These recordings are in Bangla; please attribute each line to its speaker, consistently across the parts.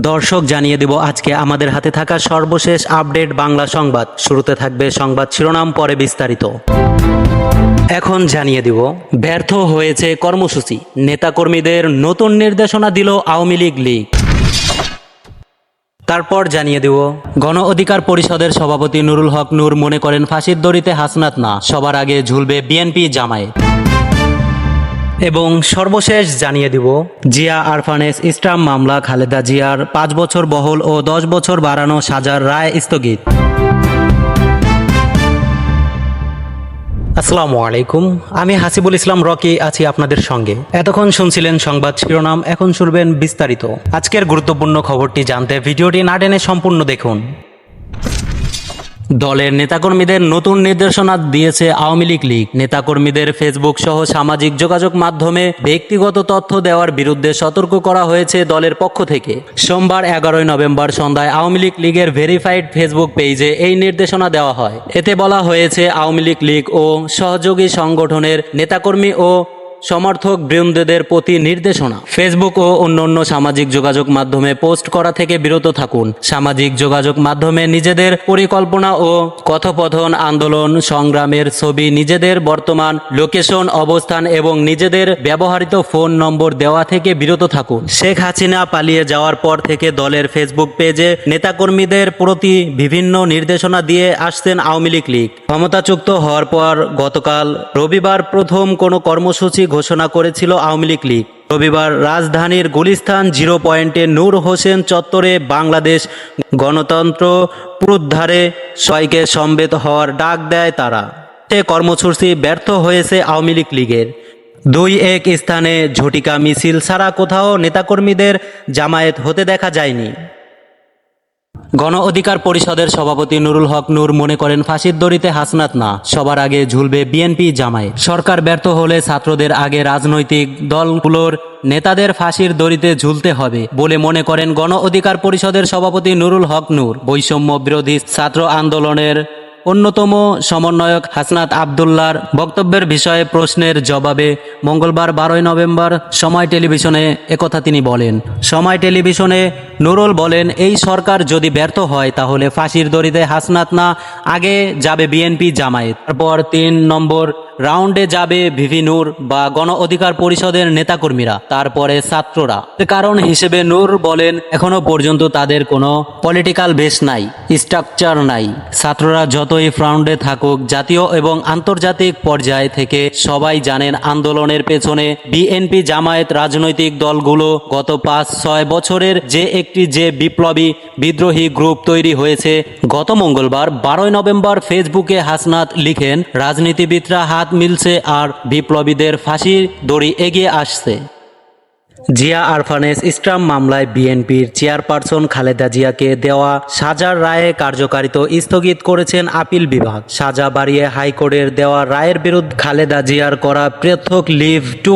Speaker 1: দর্শক জানিয়ে দেব আজকে আমাদের হাতে থাকা সর্বশেষ আপডেট বাংলা সংবাদ। শুরুতে থাকবে সংবাদ শিরোনাম, পরে বিস্তারিত। এখন জানিয়ে দিব, ব্যর্থ হয়েছে কর্মসূচি, নেতাকর্মীদের নতুন নির্দেশনা দিল আওয়ামী লীগ। তারপর জানিয়ে দেব, গণ অধিকার পরিষদের সভাপতি নুরুল হক নূর মনে করেন ফাঁসির দড়িতে হাসনাত না, সবার আগে ঝুলবে বিএনপি জামায়াত। এবং সর্বশেষ জানিয়ে দিব, জিয়া আরফানেস স্টাম্প মামলা, খালেদা জিয়ার 5 বছর বহাল ও 10 বছর বাড়ানো সাজার রায় স্থগিত। আসসালামু আলাইকুম, আমি হাসিবুল ইসলাম রকি আছি আপনাদের সঙ্গে। এতক্ষণ শুনছিলেন সংবাদ শিরোনাম, এখন শুনবেন বিস্তারিত। আজকের গুরুত্বপূর্ণ খবরটি জানতে ভিডিওটি না টেনে সম্পূর্ণ দেখুন। দলের নেতাকর্মীদের নতুন নির্দেশনা দিয়েছে আওয়ামী লীগ। নেতাকর্মীদের ফেসবুক সহ সামাজিক যোগাযোগ মাধ্যমে ব্যক্তিগত তথ্য দেওয়ার বিরুদ্ধে সতর্ক করা হয়েছে দলের পক্ষ থেকে। সোমবার 11 নভেম্বর সন্ধ্যায় আওয়ামী লীগের ভেরিফাইড ফেসবুক পেজে এই নির্দেশনা দেওয়া হয়। এতে বলা হয়েছে, আওয়ামী লীগ ও সহযোগী সংগঠনের নেতাকর্মী ও সমর্থক বৃন্দদের প্রতি নির্দেশনা, ফেসবুক ও অন্যান্য সামাজিক যোগাযোগ মাধ্যমে পোস্ট করা থেকে বিরত থাকুন। সামাজিক যোগাযোগ মাধ্যমে নিজেদের পরিকল্পনা ও কথোপকথন, আন্দোলন সংগ্রামের ছবি, নিজেদের বর্তমান লোকেশন অবস্থান এবং নিজেদের ব্যবহৃত ফোন নম্বর দেওয়া থেকে বিরত থাকুন। শেখ হাসিনা পালিয়ে যাওয়ার পর থেকে দলের ফেসবুক পেজে নেতাকর্মীদের প্রতি বিভিন্ন নির্দেশনা দিয়ে আসছেন আওয়ামী লীগ। ক্ষমতাচ্যুত হওয়ার পর গতকাল রবিবার প্রথম কোনো কর্মসূচি ঘোষণা করেছিল আওয়ামী লীগ। রবিবার রাজধানীর গুলিস্তান 0 পয়েন্টে নূর হোসেন চত্বরে বাংলাদেশ গণতন্ত্র পুনরুদ্ধারে সবাইকে সমবেত হওয়ার ডাক দেয় তারা। সে কর্মসূচি ব্যর্থ হয়েছে আওয়ামী লীগের। 2-1 স্থানে ঝটিকা মিছিল ছাড়া কোথাও নেতাকর্মীদের জামায়াত হতে দেখা যায়নি। গণ অধিকার পরিষদের সভাপতি নুরুল হক নূর মনে করেন ফাঁসির দড়িতে হাসনাত না, সবার আগে ঝুলবে বিএনপি জামায়াত। সরকার ব্যর্থ হলে ছাত্রদের আগে রাজনৈতিক দলগুলোর নেতাদের ফাঁসির দড়িতে ঝুলতে হবে বলে মনে করেন গণ অধিকার পরিষদের সভাপতি নুরুল হক নূর। বৈষম্য বিরোধী ছাত্র আন্দোলনের অন্যতম সমন্বয়ক হাসনাত আবদুল্লাহর বক্তব্যের বিষয়ে প্রশ্নের জবাবে মঙ্গলবার 12 নভেম্বর সময় টেলিভিশনে একথা তিনি বলেন। সময় টেলিভিশনে নুরুল বলেন, এই সরকার যদি ব্যর্থ হয় তাহলে ফাঁসির দড়িতে হাসনাত না, আগে যাবে বিএনপি জামায়াত, তারপর 3 নম্বর রাউন্ডে যাবে ভিভি নূর বা গণ অধিকার পরিষদের নেতাকর্মীরা, তারপরে ছাত্ররা। কারণ হিসেবে নূর বলেন, এখনো পর্যন্ত তাদের কোনো পলিটিক্যাল বেস নাই, স্ট্রাকচার নাই। ছাত্ররা যতই ফ্রন্টে থাকুক, জাতীয় এবং আন্তর্জাতিক পর্যায় থেকে সবাই জানেন আন্দোলনের পেছনে বিএনপি জামায়াত রাজনৈতিক দলগুলো গত 5-6 বছরের যে বিপ্লবী বিদ্রোহী গ্রুপ তৈরি হয়েছে। গত মঙ্গলবার 12 নভেম্বর ফেসবুকে হাসনাত লিখেন, রাজনীতিবিদরা হাত মিলছে আর বিপ্লবীদের ফাঁসির দড়ি এগিয়ে আসছে। জিয়া আরফানেস স্টাম্প মামলায় বিএনপির চেয়ারপারসন খালেদা জিয়াকে দেওয়া সাজার রায়ে কার্যকারিতা স্থগিত করেছেন আপিল বিভাগ। সাজা বাড়িয়ে হাইকোর্টের দেওয়া রায়ের বিরুদ্ধে খালেদা জিয়ার করা পৃথক লিভ টু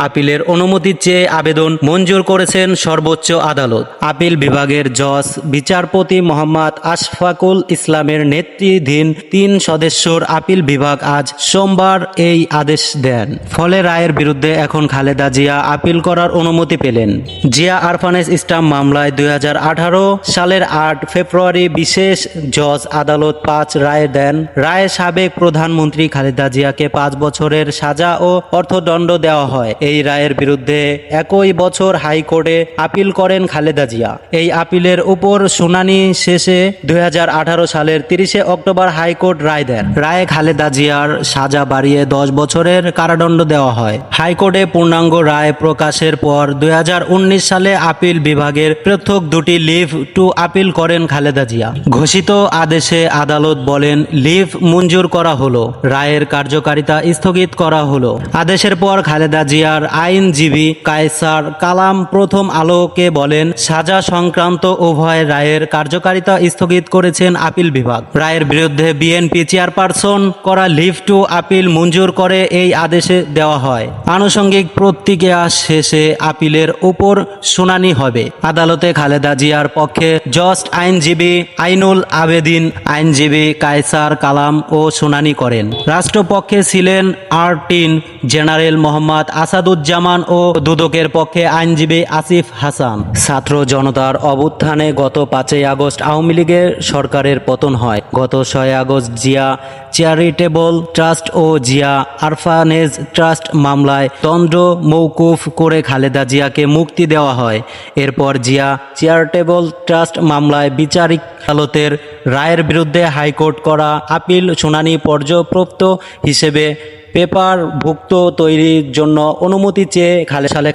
Speaker 1: আপিলের অনুমতি চেয়ে আবেদন মঞ্জুর করেছেন সর্বোচ্চ আদালত। আপিল বিভাগের জজ বিচারপতি মোহাম্মদ আশফাকুল ইসলামের নেতৃত্বাধীন 3 সদস্যের আপিল বিভাগ আজ সোমবার এই আদেশ দেন। ফলে রায়ের বিরুদ্ধে এখন খালেদা জিয়া আপিল করার অনুমতি পেলেন। জিয়া আরফানেস স্টাম্প মামলায় 2018 সালের 8 ফেব্রুয়ারি বিশেষ জজ আদালত 5 রায় দেন। রায়ে সাবেক প্রধানমন্ত্রী খালেদা জিয়াকে 5 বছরের সাজা ও অর্থদণ্ড দেওয়া হয়। এই রায়ের বিরুদ্ধে একই বছর হাইকোর্টে আপিল করেন খালেদা জিয়া। এই আপিলের উপর শুনানি শেষে 2018 সালের 30 অক্টোবর হাইকোর্ট রায় দেন। রায়ে খালেদা জিয়ার সাজা বাড়িয়ে 10 বছরের কারাদণ্ড দেওয়া হয়। হাইকোর্টে পূর্ণাঙ্গ রায় প্রকাশের পর 2019 সালে আপিল বিভাগের পৃথক 2টি লিভ টু আপিল করেন খালেদা জিয়া। ঘোষিত আদেশে আদালত বলেন, লিভ মঞ্জুর করা হলো, রায়ের কার্যকারিতা স্থগিত করা হলো। আদেশের পর খালেদা জিয়ার আইনজীবী কায়সার কালাম প্রথম আলোকে বলেন, সাজা সংক্রান্ত উভয় রায়ের কার্যকারিতা স্থগিত করেছেন আপিল বিভাগ। রায়ের বিরুদ্ধে বিএনপি চেয়ারপারসন করা লিভ টু আপিল মঞ্জুর করে এই আদেশে দেওয়া হয়। আনুষঙ্গিক প্রতিক্রিয়া শেষে আপিলের উপর শুনানি হবে। আদালতে খালেদা জিয়ার পক্ষে জজ আইনজীবী আইনুল আবেদিন, আইনজীবী কায়সার কালাম ও শুনানি করেন। রাষ্ট্রপক্ষে ছিলেন আর্টিন জেনারেল মোহাম্মদ আসাদুজ্জামান ও দুদকের পক্ষে আইনজীবী আসিফ হাসান। ছাত্র জনতার অভ্যুত্থানে গত 5 আগস্ট আওয়ামী লীগের সরকারের পতন হয়। গত 6 আগস্ট জিয়া চ্যারিটেবল ট্রাস্ট ও জিয়া আরফানেজ ট্রাস্ট মামলায় দণ্ড মওকুফ করে খালেদা জিয়াকে মুক্তি দেওয়া হয়। এরপর জিয়া চ্যারিটেবল ট্রাস্ট মামলায় বিচারিক আদালতের রায়ের বিরুদ্ধে হাইকোর্ট করা আপিল শুনানি পর্যপ্রপ্ত হিসেবে পেপারভুক্ত তৈরির জন্য অনুমতি চেয়ে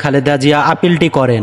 Speaker 1: খালেদা জিয়া আপিলটি করেন।